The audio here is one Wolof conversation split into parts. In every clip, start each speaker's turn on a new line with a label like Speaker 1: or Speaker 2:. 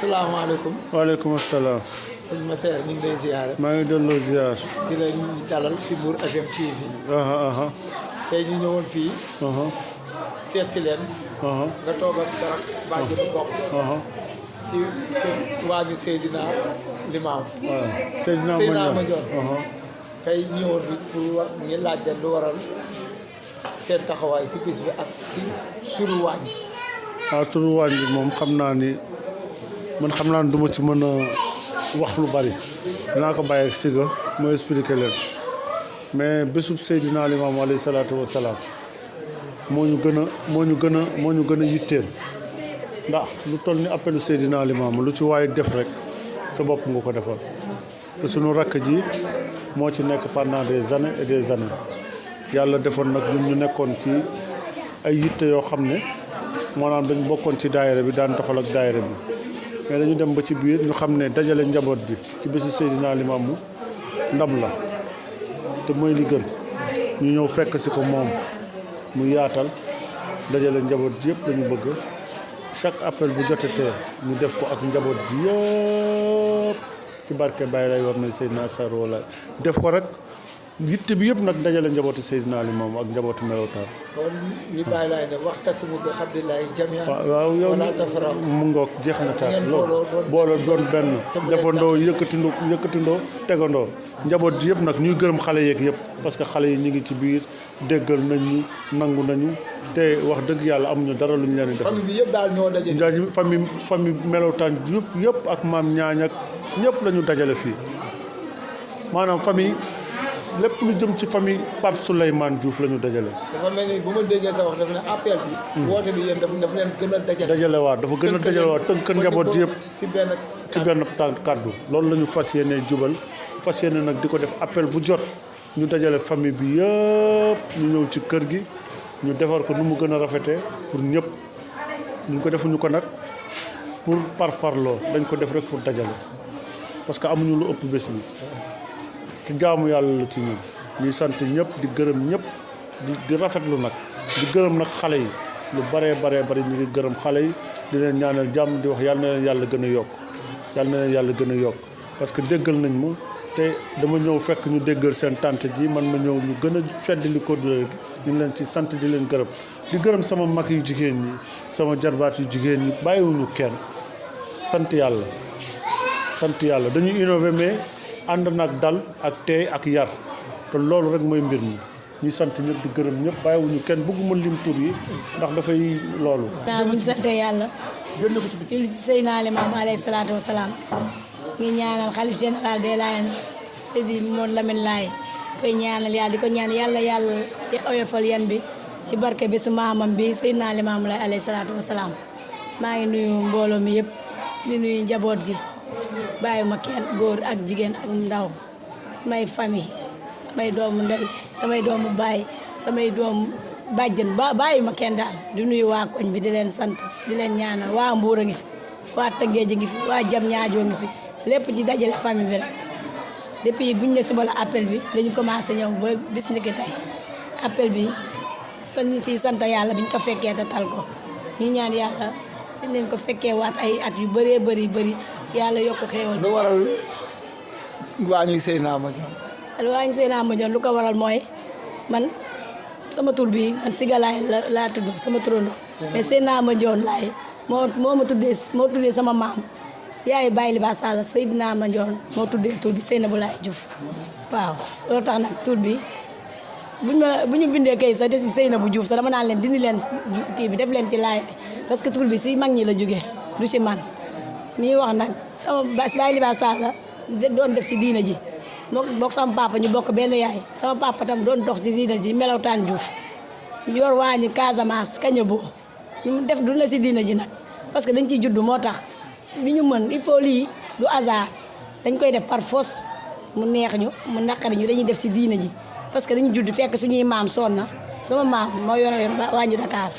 Speaker 1: salaamaaleykum.
Speaker 2: waaleykum salaam.
Speaker 1: sëñ Masseer ñu ngi lay ziare.
Speaker 2: maa ngi delloo ziar.
Speaker 1: di la dalal si Mbour FM TV. tey ñu ñëwoon fii. seet si leen. nga toog ak sa bàjj bu bokk. si waañu Seydina Limaamu.
Speaker 2: waaw Seydina
Speaker 1: Mandione. tey ñëwoon fi pour ñu laaj leen lu waral seen taxawaay si bis bi ak si turu waañ.
Speaker 2: waaw turu waañ bi moom xam naa ni du ma ci mën a wax lu bari dinaa ko bàyyi ak Siga moo expliqué leen mais bésub Seydina Limaamu alayhi salaatu wa salaam moo ñu gën a yitteel ndax lu toll ni appelu Seydina Limaamu lu ci waaye def rek sa bopp nga ko defal te sunu rakk ji moo ci nekk pendant des années et des années yàlla defoon nag ñun ñu nekkoon ci ay yitte yoo xam ne maanaam dañ bokkoon ci daayira bi daan doxal ak daayira bi mais dañu dem ba ci biir ñu xam ne dajale njaboot bi ci bésu Seydina Limaamu ndam la te mooy li gën ñu ñëw fekk si ko moom mu yaatal dajale njaboot ji yëpp lañu bëgg chaque appel bu jotatee ñu def ko ak njaboot ji yëpp ci barke Baye lay war na Seydina Sar wala def ko rek yitte bi yëpp nag dajale njabootu Seydina Limaamu ak njabootu Melotaan.
Speaker 1: kon ñu bàyyi laay ne waxtasimu bi hablillahi jamii'an.
Speaker 2: waaw yow mu ngoog jeex na taal loolu boole doon benn defandoo yëkkatindoo tegandoo njaboot ji yëpp nag ñuy gërëm xale yeeg yëpp parce que xale yi ñu ngi ci biir déggal nañu nangu nañu te wax dëgg yàlla amuñu dara lu ñu leen di def.
Speaker 1: famille bi yëpp daal ñoo daje.
Speaker 2: famille Melotaan yëpp ak maam ñaañ ak ñëpp la ñu dajale fii maanaam famille. lépp lu jëm ci famille Pape Souleymane Diouf la ñu dajale.
Speaker 1: dafa mel ni bu ma déggee sa wax dafa ne appel bi. woote bi yéen dafa leen gën a dajale.
Speaker 2: dajalewaat dafa gën a dajalewaat tënk njaboot yëpp.
Speaker 1: ci benn
Speaker 2: kàddu loolu la ñu fas yéene jubal fas yéene nag di ko def appel bu jot ñu dajale famille bi yëpp ñu ñëw ci kër gi ñu defar ko nu mu gën a rafetee pour ñëpp ñu ko defuñu ko nag pour parloo dañ ko def rek pour dajale parce que amuñu lu ëpp bés bi. ci jaamu yàlla la ci ñun ñuy sant ñëpp di gërëm ñëpp di rafetlu nag di gërëm nag xale yi lu baree ñu ngi gërëm xale yi di leen ñaanal jàmm di wax yàlla na leen yàlla gën a yokk parce que déggal nañ ma te dama ñëw fekk ñu déggal seen tante ji man ma ñëw ñu gën a feddali ko ñu ngi leen ci sant di leen gërëm di gërëm sama mag yu jigéen ñi sama jarbaat yu jigéen ñi bàyyiwuñu kenn sant yàlla dañuy innover mais ànd nag dal ak teey ak yar te loolu rek mooy mbir mi ñuy sant ñëpp di gërëm ñëpp bàyyiwuñu kenn bëgguma lim tur yi ndax dafay loolu.
Speaker 3: waaw bu ñu sante yàlla. julli ci Seydina Limaamu alayhi salaatu wa salaam. ngi ñaanal xalif général des Layènes Seydi Modou Lamine Laye koy ñaanal yàlla di ko ñaan yàlla oyofal yan bi ci barke bi su maamam bi Seydina Limaamu Laye alayhi salaatu wa salaam. maa ngi nuyu mbooloo mi yëpp di nuyu njaboot gi. bàyyi ma kenn góor ak jigéen ak ndaw samay famille samay doomu ndey samay doomu baay samay doomu bàjjen bàyyi ma kenn daal di nuyu waa koñ bi di leen sant di leen ñaanal waa Mbuur a ngi fi waa Tëngéej a ngi fi waa Jam ñaajoo ngi fi lépp ci dajale famille bi rek depuis buñ ne suba la appel bi lañu commencé ñëw ba bis ni ki tey appel bi sañ si sant yàlla biñ ko fekkee te tal ko ñu ñaan yàlla dañ leen ko fekkee waat ay at yu bëree bëri yàlla yokk xéewal.
Speaker 1: lu waral waañu Seydina Mandione.
Speaker 3: waañu Seydina Mandione lu ko waral mooy man sama tur bi man Siga Laye laa tudd sama turando mais Seydina Mandione Laye moo ma tuddee sama maam yaay Baye Liba Sall Seydina Mandione moo tuddee tur bi Seynabou Laye Diouf waaw loolu tax nag tur bi bu ñu bindee kay sax def si Seynabou Diouf sax dama naan leen dindi leen kii bi def leen ci Laye parce que tur bi si mag ñi la jógee du si man mi wax nag sama Baye Liba Sall doon def si diina ji bokk sama papa ñu bokk benn yaay sama papa tam doon dox si diina ji Melotaan Diouf yor waañu Casamance kaña boo ñu def du na si diina ji nag parce que dañ ciy judd moo tax li ñu mën il faut lii du hasard dañ koy def par force mu neex ñu mu naqari ñu dañuy def si diina ji parce que dañu judd fekk suñuy maam sonn na sama maam moo yore waañu Dakar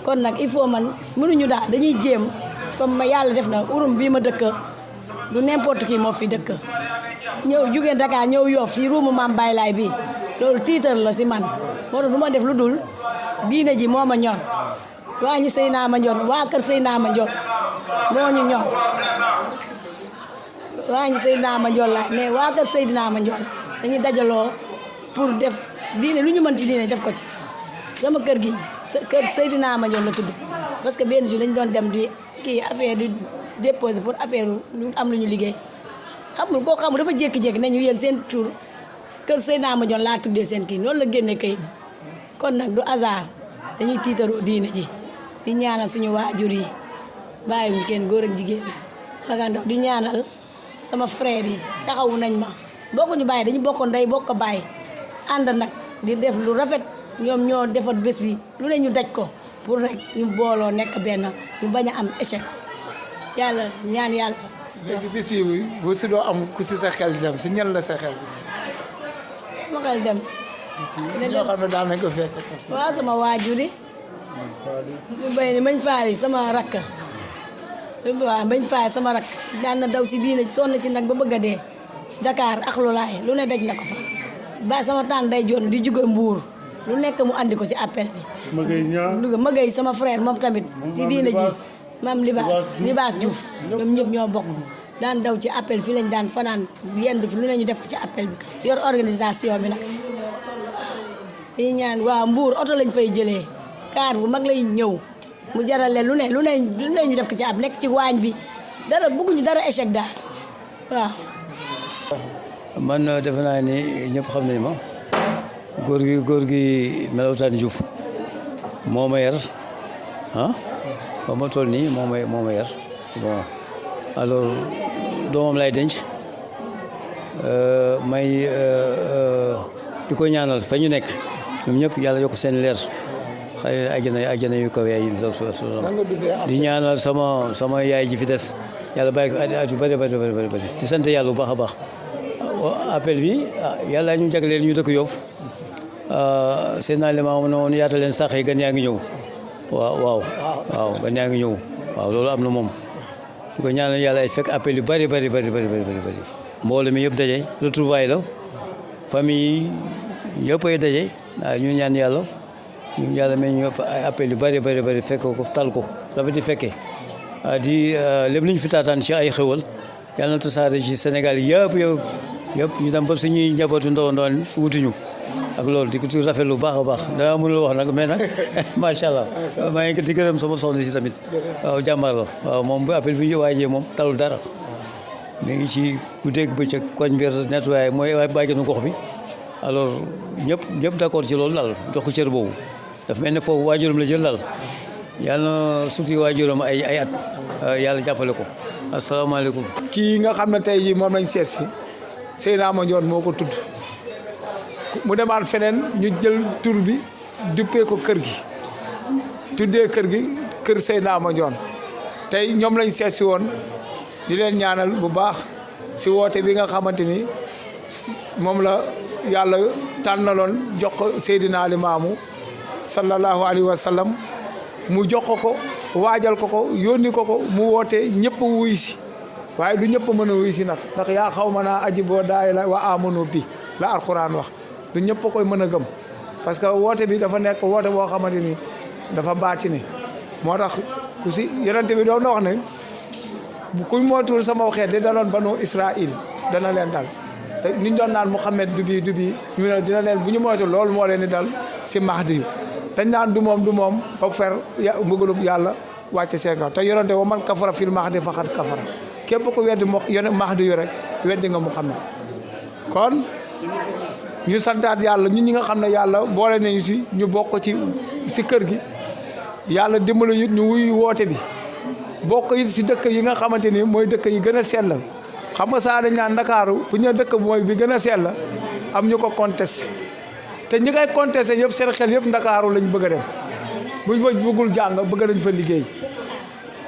Speaker 3: kon nag il faut man mënuñu daal dañuy jéem comme ma yàlla def na urum bii ma dëkk du n'importe qui moo fi dëkk ñëw jugee Dakar ñëw Yoff si ruumu maam Baye Laye bii loolu tiitar la si man moo tax du ma def lu dul diine ji moo ma ñor waa ñu Seydina Mandione waa kër Seydina Mandione moo ñu ñor waa ngi Seydina Mandione laay mais waa kër Seydina Mandione dañuy dajaloo pour def diine lu ñu mën ci diine def ko ci sama kër gi kër Seydina Mandione la tudd parce que benn jour dañu doon dem di kii affaire di déposer pour affaire lu am lu ñu liggéey xamul koo xamul dafa jékki-jékki nañu yéen seen tur kër Seydina Mandione laa tuddee seen kii noonu la génne kayit kon nag du hasard dañuy tiitaroo diine ji di ñaanal suñu waajur yi bàyyiwuñu kenn góor ak jigéen daga ndox di ñaanal sama frère yi taxawu nañ ma bokkuñu bàyyi dañu bokkoon ndey bokk bàyyi ànd nag di def lu rafet ñoom ñoo defar bés bi lu ne ñu daj ko pour rek ñu booloo nekk benn ñu bañ a am échec yàlla ñaan yàlla.
Speaker 1: léegi bis bi bu si doo am ku si sa xel dem si ñan la sa xel bi.
Speaker 3: sama xel dem.
Speaker 1: si ñoo xam ne daan nañ ko fekk.
Speaker 3: waaw sama waajur yi. ñu béy ni mañ faari sama rakk. waaw mañ faari sama rakk daan na daw ci diine sonn ci nag ba bëgg a dee. Dakar ak lu laay lu ne daj na ko fa. ba sama tànn day joon di jóge Mbuur lu nekk mu andi ko ci appel bi. Magay sama frère moom tamit. ci diine ji maam Libaas Diouf ñoom ñëpp ñoo bokk. daan daw ci appel fi lañ daan fanaan yendu fi lu ne ñu def ko ci appel bi yor organisation bi nag. dañuy ñaan waaw Mbuur oto lañ fay jëlee kaar bu mag lay ñëw mu jarale lu ne ñu def ko ci ab nekk ci waañ bi dara bëgguñu dara échec daal waaw.
Speaker 4: man defe naa ni ñëpp xam nañu ma góor gi Melawtaan Diouf moo ma yar ba ma toll nii moo ma yar bon alors doomam lay denc may di ko ñaanal fa ñu nekk ñoom ñëpp yàlla yokk seen leer xëy ajjana yu kaw yaay yi di ñaanal sama yaay ji fi des yàlla bàyyi ko at yu bëri di sant yàlla bu baax a baax. appel bi yàlla ñu jagleel ñu dëkk Yoff seen naa li ma woon yaata leen sax yi gan yaa ngi ñëw waaw gan yaa ngi ñëw waaw loolu am na moom di ko ñaanal yàlla ay fekk appel yu bëri mbooloo mi yëpp daje retrouvaille la famille yëpp ay daje ñu ñaan yàlla may ñu ay appel yu bëri fekk ko tal ko dafa di fekkee di lépp lu ñu fi taataan ci ay xewal yàlla na tasaare ci Sénégal yëpp ñu dem ba suñuy njabootu ndaw wutuñu ak loolu di ko ci rafetlu baax a baax dama mënul wax nag mais nag macha allah maa ngi di gërëm sama soxna si tamit waaw jàmbaar la waaw moom bu appel bi waajee moom talul dara mi ngi ci guddeeg bëccëg koñ bi nettoyé mooy bàjjenu gox bi alors ñëpp d'accord ci loolu daal jox ko cër boobu dafa mel ne foofu waajuram la jël daal yàlla na suti waajuram ay at yàlla jàppale ko asalaamaaleykum.
Speaker 1: kii nga xam ne tey jii moom lañ seet si Seydina Mandione moo ko tudd mu demaat feneen ñu jël tur bi duppee ko kër gi tuddee kër gi kër Seydina Mandione tey ñoom lañ seet si woon di leen ñaanal bu baax si woote bi nga xamante ni moom la yàlla tànnaloon jox ko Seydina Limaamu sallallahu alayhi wa sallam mu jox ko waajal ko yónni ko mu woote ñëpp wuy si waaye du ñëpp mën a wuy si nag ndax yaa xaw ma naa aji boo daay la wa amanu bi la alxuraan wax du ñëpp koy mën a gëm parce que woote bi dafa nekk woote boo xamante ni dafa baati ne moo tax ku si yonente bi doon na wax ne kuy mootul sama xeet di daloon banu Israël dana leen dal te niñ doon naan Muhammad du bii ñu ne dina leen bu ñu moytul loolu moo leen di dal si Mahdi yu dañ naan du moom fa fer mbëggalub yàlla wàcce seen kaw te yonente wa man kafara fil Mahdi faqad kafara képp ku weddi Mahdi yu rek weddi nga Muhammad kon ñu santaat yàlla ñun ñi nga xam ne yàlla boole nañu si ñu bokk si kër gi yàlla dimbali ñu wuyu woote bi bokk it si dëkk yi nga xamante ni mooy dëkk yi gën a sell xam nga saa dañ naan Ndakaaru bu ñu dëkk mooy bi gën a sell am ñu ko contesté te ñi koy contesté yëpp seen xel yëpp Ndakaaru lañ bëgg a dem buñ fa bëggul jàng bëgg nañ fa liggéey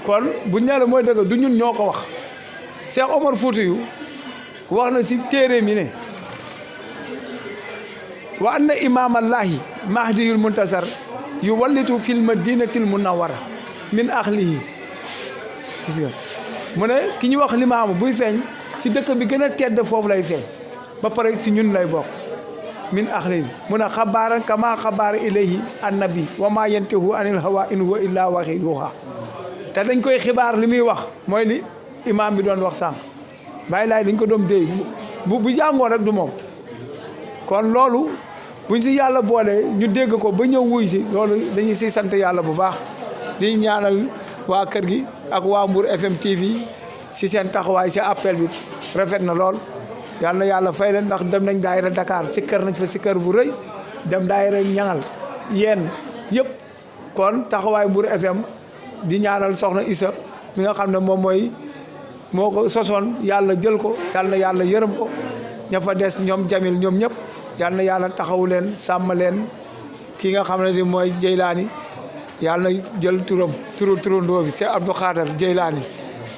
Speaker 1: kon buñ ne la mooy dëgg du ñun ñoo ko wax Cheikh Omar Foutiyou wax na si téere mi ne wa anna imamallahi mahdiyul muntasar yu wallitu fil madinatil munawwara min ahlihi gis nga mu ne ki ñu wax limaamu buy feeñ si dëkk bi gën a tedd foofu lay feeñ ba pare si ñun lay bokk min ahlihi mu ne xabaaran kama xabaara ilayhi annabi wa ma yantihu anil hawa in huwa illa waxi yuha te dañ koy xibaar li muy wax mooy li imaam bi doon wax sànq Baye Laay dañ ko doom déy bu jàngoon rek du moom kon loolu buñ si yàlla boole ñu dégg ko ba ñëw wuy si loolu dañuy si sant yàlla bu baax di ñaanal waa kër gi ak waa Mbour FM TV si seen taxawaay si appel bi rafet na lool yal na yàlla fay leen ndax dem nañ daayira Dakar si kër nañ fa si kër bu rëy dem daayira ñangal yéen yëpp kon taxawaay Mbour FM di ñaanal soxna Issa mi nga xam ne moom moo ko sosoon yàlla jël ko yal na yàlla yërëm ko ña fa des ñoom Jamil ñoom ñëpp yal na yàlla taxawu leen sàmm leen ki nga xam ne ni mooy Jeylaani yàlla na jël turandoo bi c'est Abdou Khader Jeylaani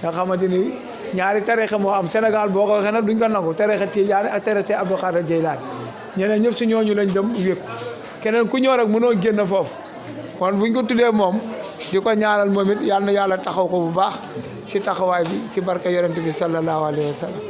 Speaker 1: nga xamante ni ñaari tarixa moo am Sénégal boo ko waxee nag duñ ko nangu tarixa Tijaani ak tarixa Abdou Khader Jeylaani ñeneen ñëpp si ñooñu lañ dem wépp keneen ku ñëw rek mënoo génn foofu kon buñ ko tuddee moom di ko ñaanal moom it yal na yàlla taxaw ko bu baax si taxawaay bi si barka yonent bi sallallahu alayhi wa sallam